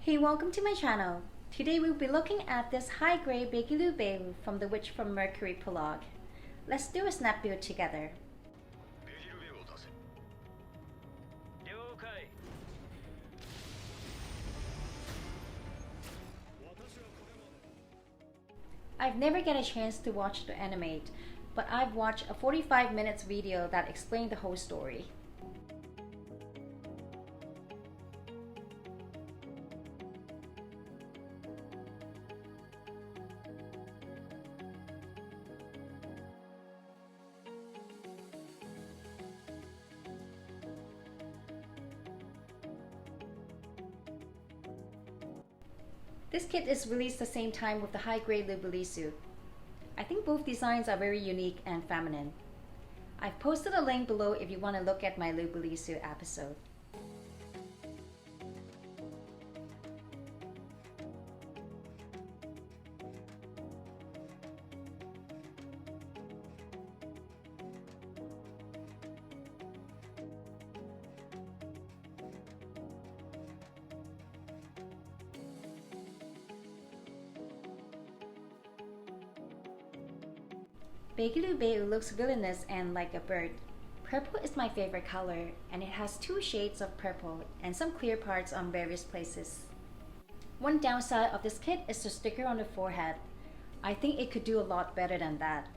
Hey, welcome to my channel. Today we'll be looking at this high-grade Beguir-Beu from the Witch from Mercury prologue. Let's do a snap build together. I've never get a chance to watch the animate, but I've watched a 45 minutes video that explained the whole story. This kit is released the same time with the high-grade Lubelisu. I think both designs are very unique and feminine. I've posted a link below if you want to look at my Lubelisu episode. Beguir-Beu looks villainous and like a bird. Purple is my favorite color, and it has two shades of purple and some clear parts on various places. One downside of this kit is the sticker on the forehead. I think it could do a lot better than that.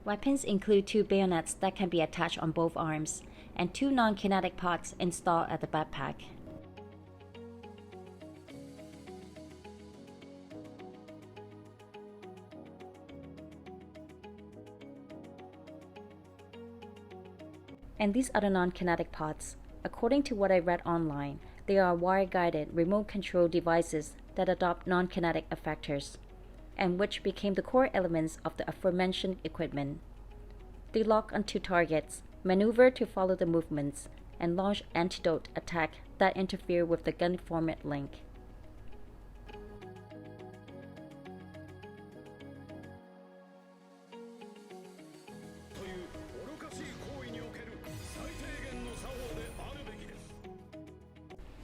Weapons include 2 bayonets that can be attached on both arms, and 2 non-kinetic pots installed at the backpack. And these are the non-kinetic pots. According to what I read online, they are wire-guided remote control devices that adopt non-kinetic effectors, and which became the core elements of the aforementioned equipment. They lock onto targets, maneuver to follow the movements, and launch antidote attack that interfere with the gun format link.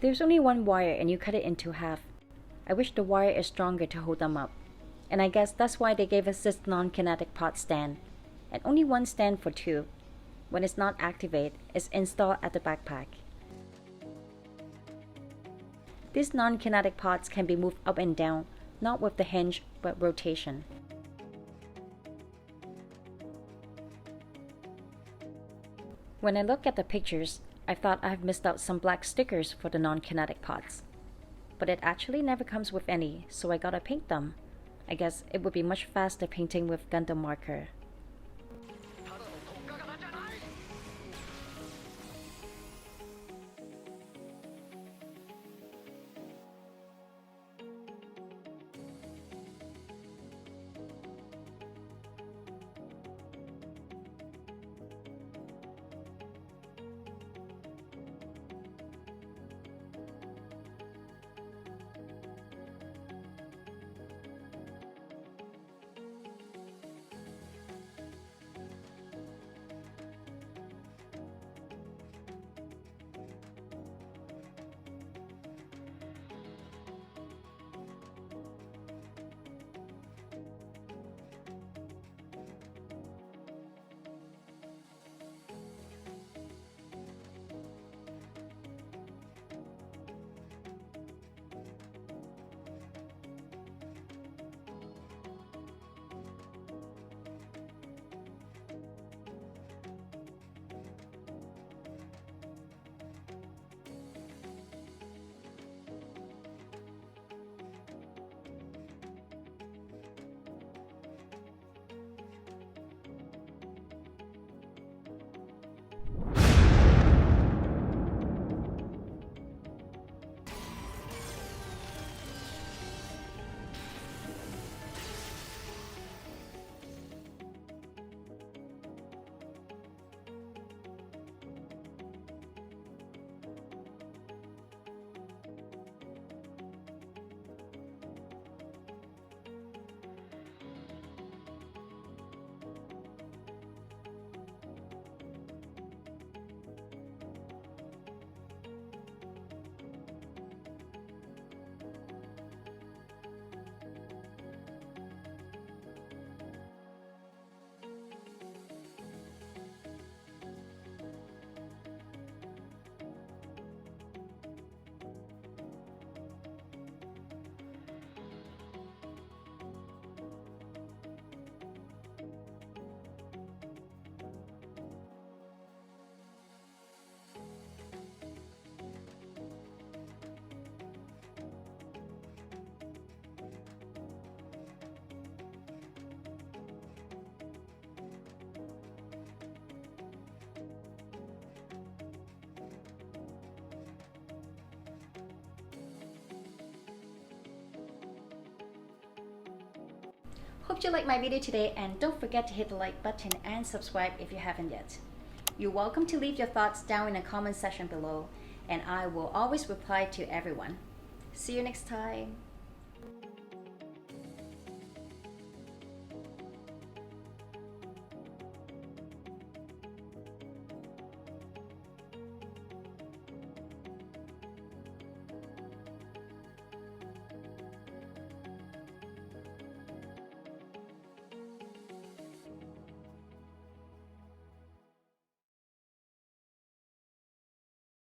There's only one wire and you cut it into half. I wish the wire is stronger to hold them up. And I guess that's why they gave us this non-kinetic pot stand. And only one stand for 2. When it's not activated, it's installed at the backpack. These non-kinetic pots can be moved up and down, not with the hinge, but rotation. When I look at the pictures, I thought I've missed out some black stickers for the non-kinetic pots. But it actually never comes with any, so I gotta paint them. I guess it would be much faster painting with Gundam marker. Hope you liked my video today, and don't forget to hit the like button and subscribe if you haven't yet. You're welcome to leave your thoughts down in the comment section below, and I will always reply to everyone. See you next time.